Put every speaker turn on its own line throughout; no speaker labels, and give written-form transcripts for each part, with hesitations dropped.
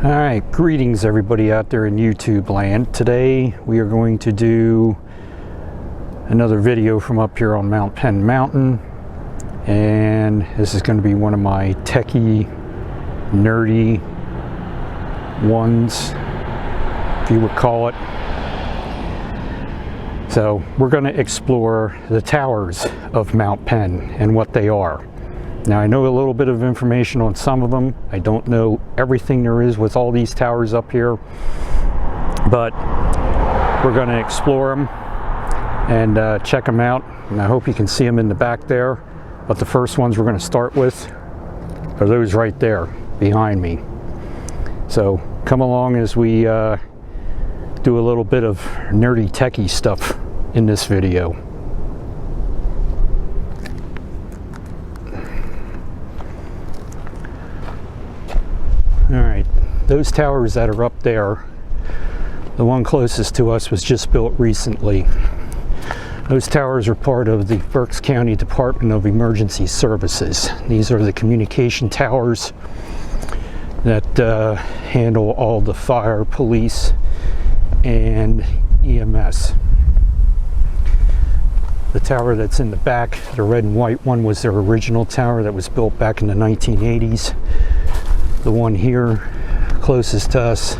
All right, greetings everybody out there in YouTube land. Today we are going to do another video from up here on Mount Penn Mountain, and this is going to be one of my techie, nerdy ones, if you would call it. So we're going to explore the towers of Mount Penn and what they are. Now I know a little bit of information on some of them. I don't know everything there is with all these towers up here, but we're going to explore them and check them out, and I hope you can see them in the back there. But the first ones we're going to start with are those right there behind me. So come along as we do a little bit of nerdy techie stuff in this video. Alright, those towers that are up there, the one closest to us was just built recently. Those towers are part of the Berks County Department of Emergency Services. These are the communication towers that handle all the fire, police, and EMS. The tower that's in the back, the red and white one, was their original tower that was built back in the 1980s. The one here closest to us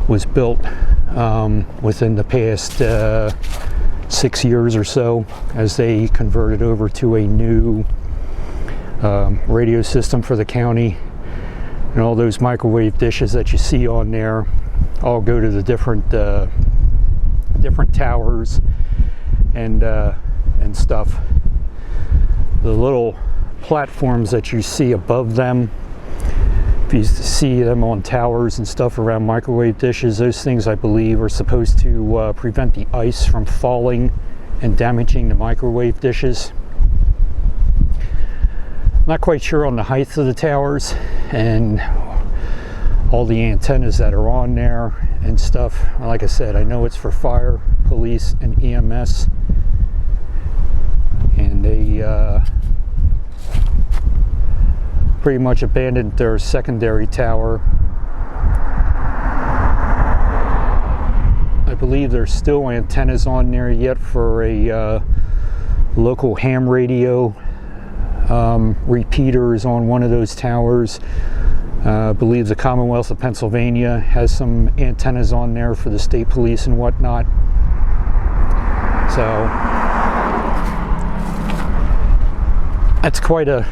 was built within the past 6 years or so, as they converted over to a new radio system for the county. And all those microwave dishes that you see on there all go to the different towers and stuff. The little platforms that you see above them, if you see them on towers and stuff around microwave dishes, those things I believe are supposed to prevent the ice from falling and damaging the microwave dishes. Not quite sure on the height of the towers and all the antennas that are on there and stuff. Like I said, I know it's for fire, police, and EMS, and they pretty much abandoned their secondary tower. I believe there's still antennas on there yet for a local ham radio. Repeater is on one of those towers. I believe the Commonwealth of Pennsylvania has some antennas on there for the state police and whatnot. So that's quite a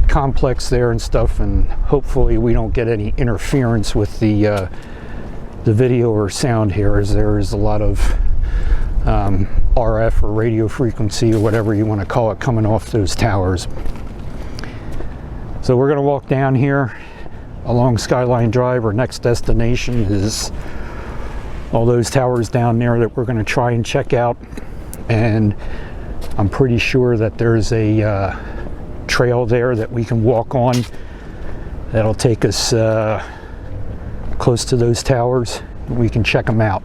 complex there and stuff, and hopefully we don't get any interference with the video or sound here, as there is a lot of RF or radio frequency or whatever you want to call it coming off those towers. So we're going to walk down here along Skyline Drive. Our next destination is all those towers down there that we're going to try and check out, and I'm pretty sure that there's a trail there that we can walk on that'll take us close to those towers. We can check them out.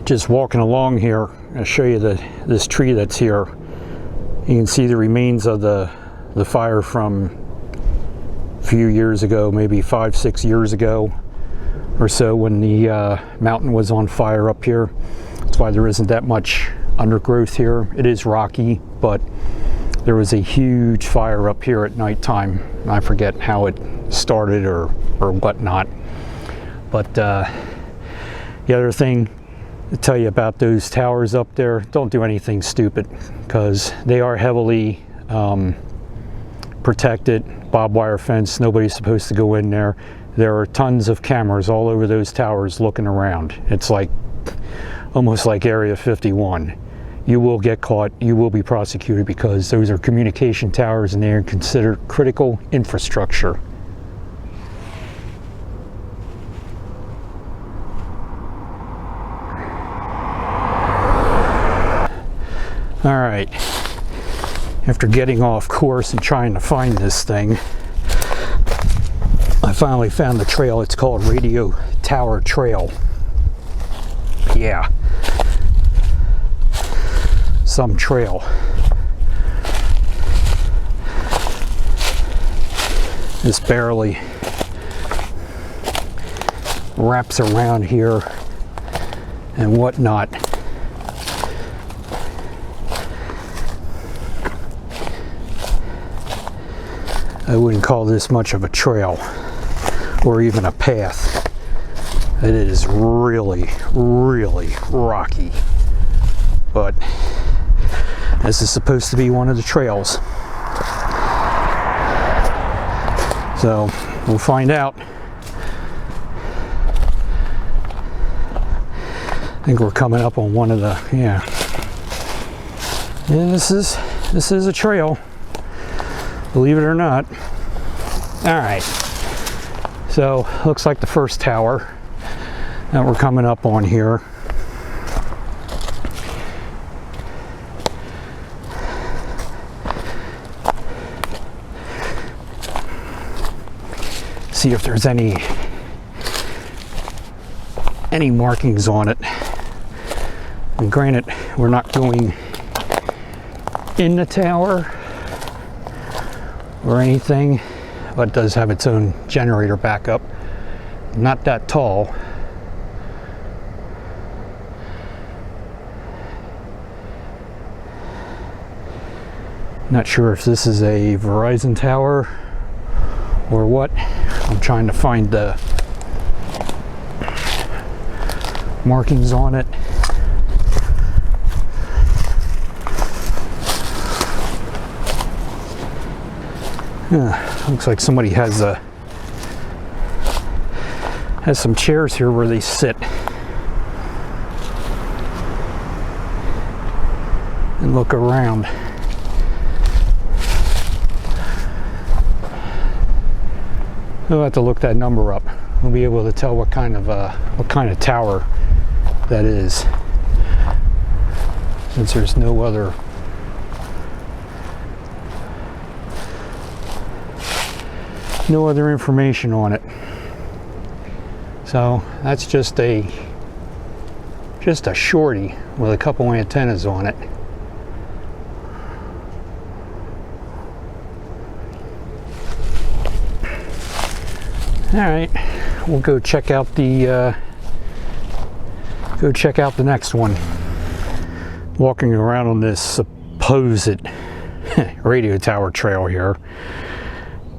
Just walking along here, I'll show you this tree that's here. You can see the remains of the fire from a few years ago, maybe 5-6 years ago or so, when the mountain was on fire up here. That's why there isn't that much undergrowth here. It is rocky, but there was a huge fire up here at nighttime. I forget how it started or whatnot. But the other thing to tell you about those towers up there, don't do anything stupid, because they are heavily protected, barbed wire fence. Nobody's supposed to go in there. There are tons of cameras all over those towers looking around. It's like almost like Area 51. You will get caught, you will be prosecuted, because those are communication towers and they are considered critical infrastructure. All right, after getting off course and trying to find this thing, I finally found the trail. It's called Radio Tower Trail. Yeah. some trail. This barely wraps around here and whatnot. I wouldn't call this much of a trail or even a path. It is really, really rocky. But this is supposed to be one of the trails. So we'll find out. I think we're coming up on one of the, yeah, this is a trail, believe it or not. All right, so looks like the first tower that we're coming up on here. See if there's any markings on it. And granted, we're not going in the tower or anything, but it does have its own generator backup. Not that tall. Not sure if this is a Verizon tower or what. I'm trying to find the markings on it. Looks like somebody has some chairs here where they sit and look around. We'll have to look that number up. We'll be able to tell what kind of tower that is, since there's no other information on it. So that's just a shorty with a couple antennas on it. All right, we'll go check out the next one. Walking around on this supposed radio tower trail here.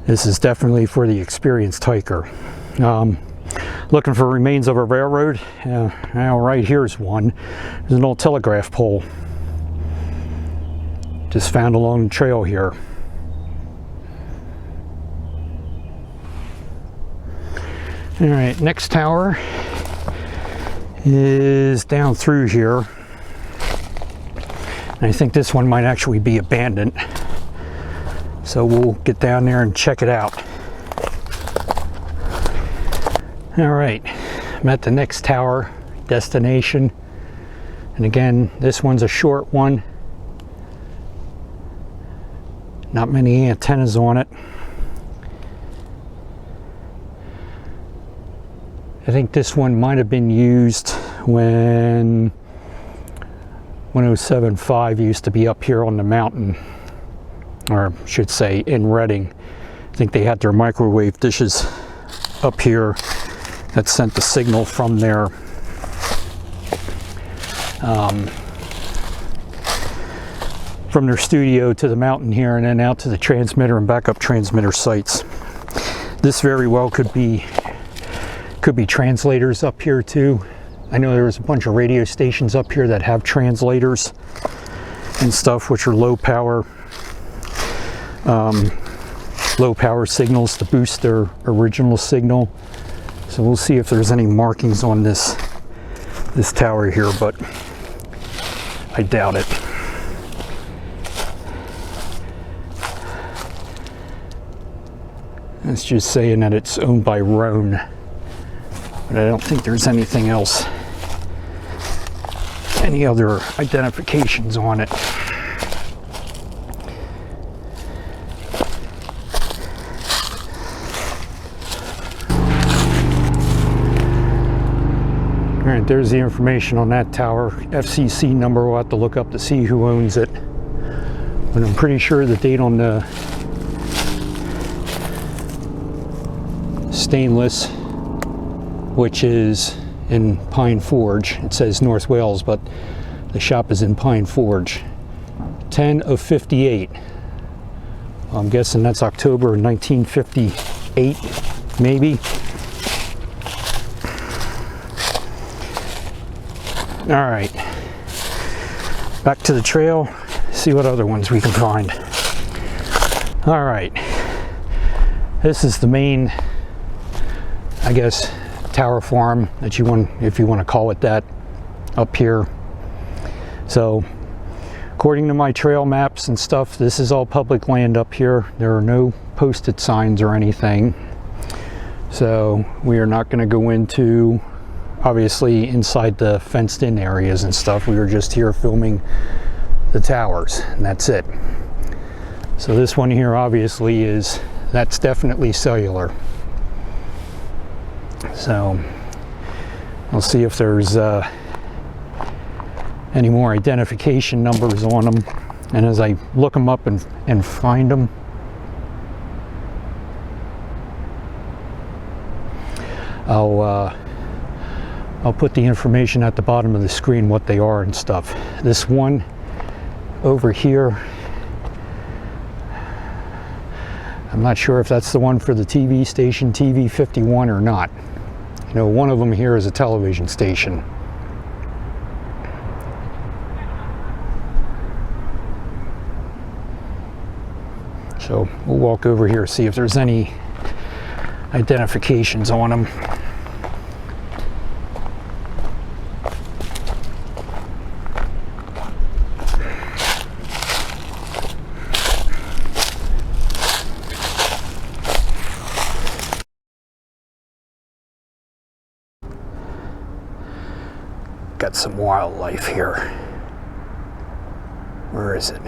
This is definitely for the experienced hiker. Looking for remains of a railroad. Now right here's one. There's an old telegraph pole. Just found along the trail here. All right, next tower is down through here. And I think this one might actually be abandoned. So we'll get down there and check it out. All right, I'm at the next tower destination. And again, this one's a short one. Not many antennas on it. I think this one might have been used when 107.5 used to be up here on the mountain, or I should say in Redding. I think they had their microwave dishes up here that sent the signal from their studio to the mountain here, and then out to the transmitter and backup transmitter sites. This very well could be translators up here too. I know there's a bunch of radio stations up here that have translators and stuff, which are low power signals to boost their original signal. So we'll see if there's any markings on this tower here, but I doubt it. It's just saying that it's owned by Roan. But I don't think there's anything else, any other identifications on it. All right, there's the information on that tower. FCC number, we'll have to look up to see who owns it. But I'm pretty sure the date on the stainless, which is in Pine Forge, it says North Wales, but the shop is in Pine Forge. 10 of 58. I'm guessing that's October 1958, maybe. All right, back to the trail, see what other ones we can find. All right, this is the main, I guess, tower farm that you want, if you want to call it that, up here. So according to my trail maps and stuff, this is all public land up here. There are no posted signs or anything, so we are not going to go into, obviously, inside the fenced in areas and stuff. We were just here filming the towers, and that's it. So this one here obviously is, that's definitely cellular. So we'll see if there's any more identification numbers on them, and as I look them up and find them, I'll put the information at the bottom of the screen, what they are and stuff. This one over here, I'm not sure if that's the one for the TV station, TV 51, or not. You know, one of them here is a television station. So we'll walk over here, see if there's any identifications on them. Got some wildlife here. Where is it?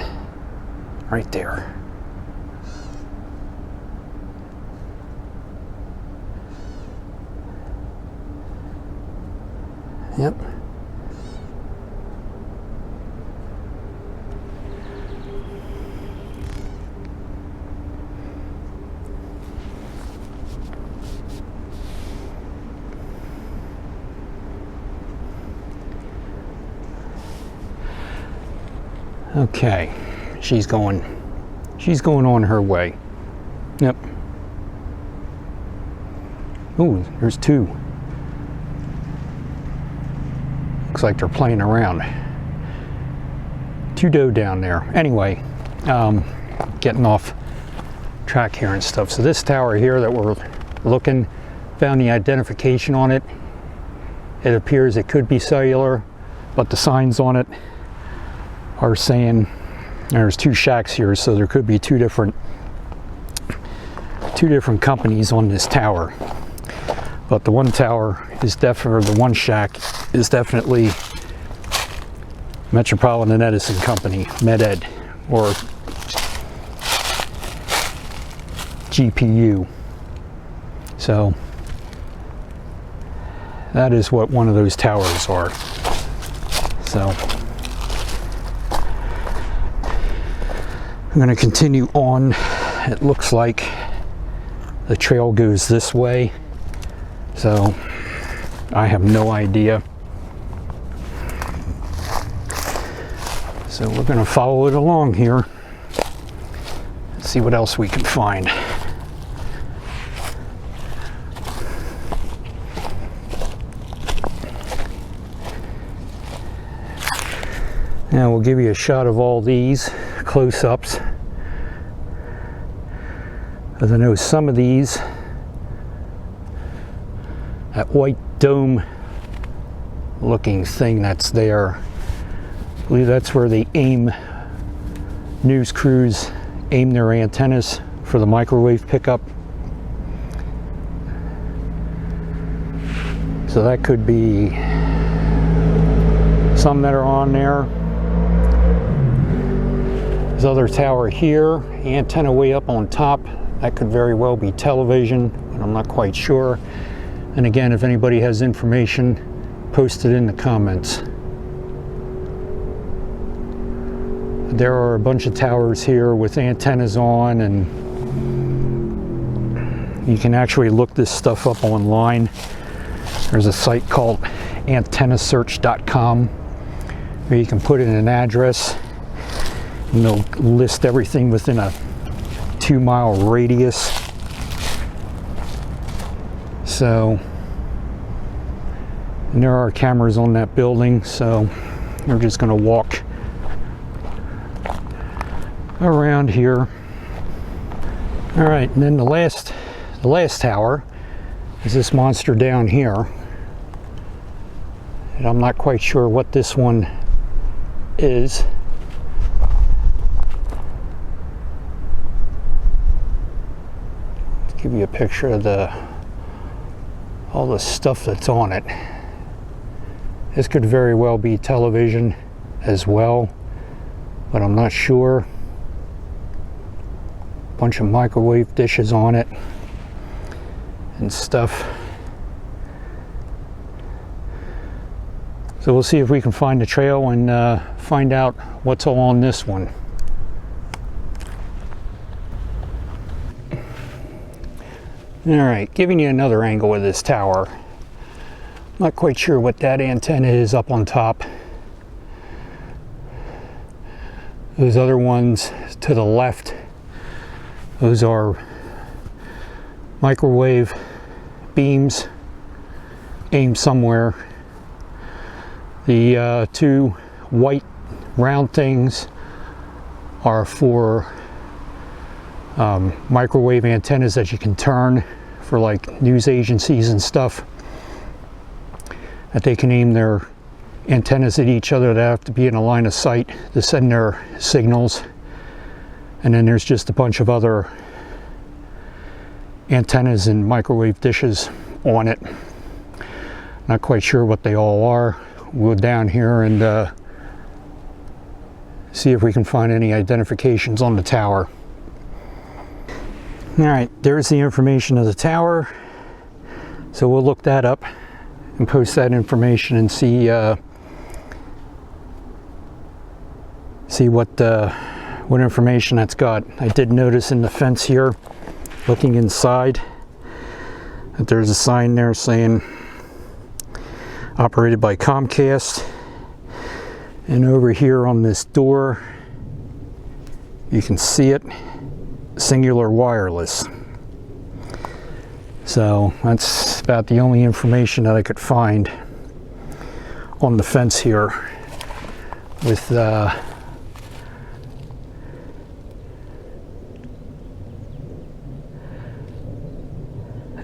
Right there. Yep. Okay, she's going on her way. Yep. Ooh, there's two. Looks like they're playing around. Two doe down there. Anyway, getting off track here and stuff. So this tower here that we're looking, found the identification on it. It appears it could be cellular, but the signs on it are saying there's two shacks here, so there could be two different companies on this tower. But the one tower is definitely, or the one shack is definitely Metropolitan Edison Company, MedEd, or GPU. So that is what one of those towers are. So I'm going to continue on. It looks like the trail goes this way, so I have no idea. So we're going to follow it along here, see what else we can find. Now we'll give you a shot of all these close-ups, as I know some of these, that white dome looking thing that's there, I believe that's where they aim, news crews aim their antennas for the microwave pickup. So that could be some that are on there. This other tower here, antenna way up on top, that could very well be television, but I'm not quite sure. And again, if anybody has information post it in the comments. There are a bunch of towers here with antennas on, and you can actually look this stuff up online. There's a site called antennasearch.com where you can put in an address and they'll list everything within a 2-mile radius. So, and there are cameras on that building, so we're just going to walk around here. All right, and then the last tower is this monster down here, and I'm not quite sure what this one is. Let's give you a picture of all the stuff that's on it. This could very well be television as well, but I'm not sure. Bunch of microwave dishes on it and stuff. So we'll see if we can find the trail and find out what's all on this one. All right, giving you another angle of this tower. Not quite sure what that antenna is up on top. Those other ones to the left, those are microwave beams aimed somewhere. The two white round things are for microwave antennas that you can turn for like news agencies and stuff, that they can aim their antennas at each other that have to be in a line of sight to send their signals. And then there's just a bunch of other antennas and microwave dishes on it. Not quite sure what they all are. We'll go down here and see if we can find any identifications on the tower. All right, there's the information of the tower. So we'll look that up and post that information and see what information that's got. I did notice in the fence here, looking inside, that there's a sign there saying operated by Comcast. And over here on this door, you can see it, Cellular Wireless. So that's about the only information that I could find on the fence here with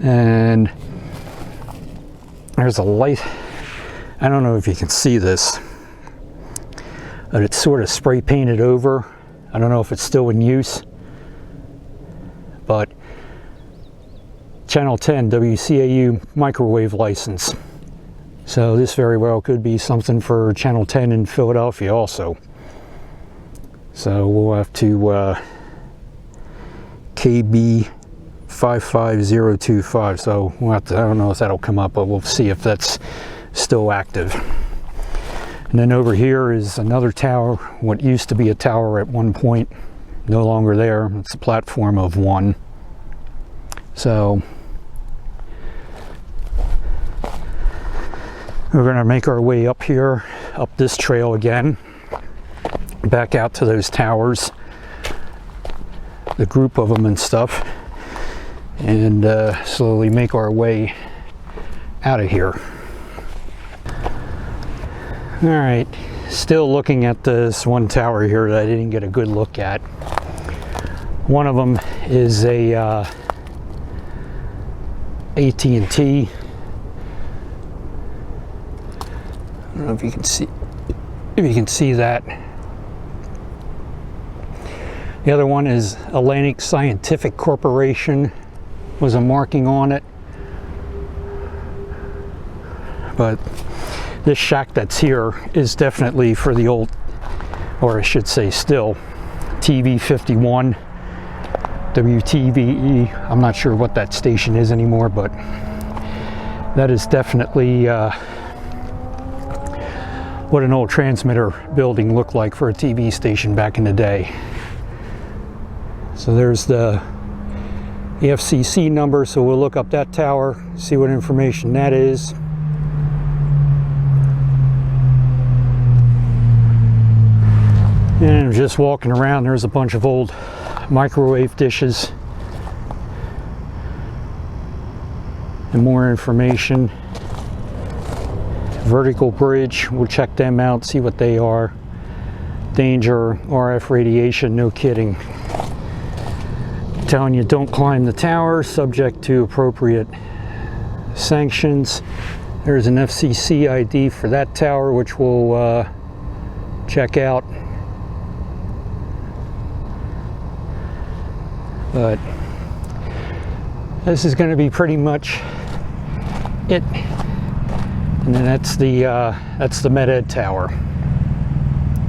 and there's a light. I don't know if you can see this, but it's sort of spray painted over. I don't know if it's still in use, but Channel 10 WCAU microwave license. So this very well could be something for Channel 10 in Philadelphia also. So we'll have to KB 55025. So we'll have to, I don't know if that'll come up, but we'll see if that's still active. And then over here is another tower, what used to be a tower at one point, no longer there. It's a platform of one. So we're going to make our way up here, up this trail again, back out to those towers, the group of them and stuff, and slowly make our way out of here. All right, still looking at this one tower here that I didn't get a good look at. One of them is a AT&T. I don't know if you can see that. The other one is Atlantic Scientific Corporation, was a marking on it. But this shack that's here is definitely for the old, or I should say still, TV 51, WTVE. I'm not sure what that station is anymore, but that is definitely what an old transmitter building looked like for a TV station back in the day. So there's the FCC number, so we'll look up that tower, see what information that is. And just walking around, there's a bunch of old microwave dishes and more information. Vertical bridge, we'll check them out, see what they are. Danger, RF radiation, no kidding. Telling you don't climb the tower, subject to appropriate sanctions. There's an FCC ID for that tower, which we'll check out. But this is going to be pretty much it. And then that's the Med Ed tower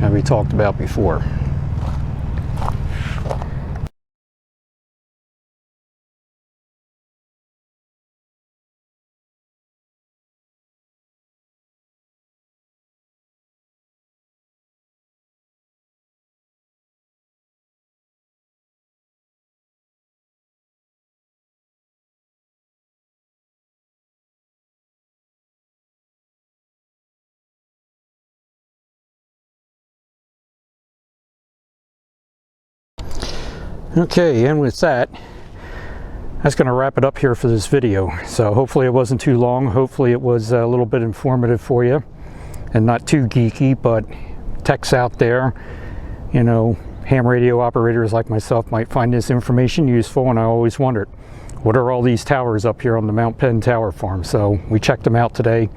that we talked about before. Okay, and with that, that's going to wrap it up here for this video. So hopefully it wasn't too long. Hopefully it was a little bit informative for you and not too geeky, but techs out there, you know, ham radio operators like myself might find this information useful. And I always wondered, what are all these towers up here on the Mount Penn Tower farm? So we checked them out today.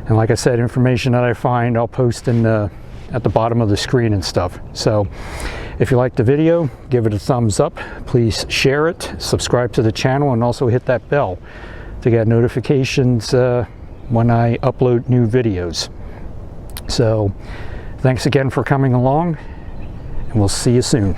And like I said, information that I find, I'll post in at the bottom of the screen and stuff. So if you liked the video, give it a thumbs up. Please share it, subscribe to the channel, and also hit that bell to get notifications when I upload new videos. So thanks again for coming along, and we'll see you soon.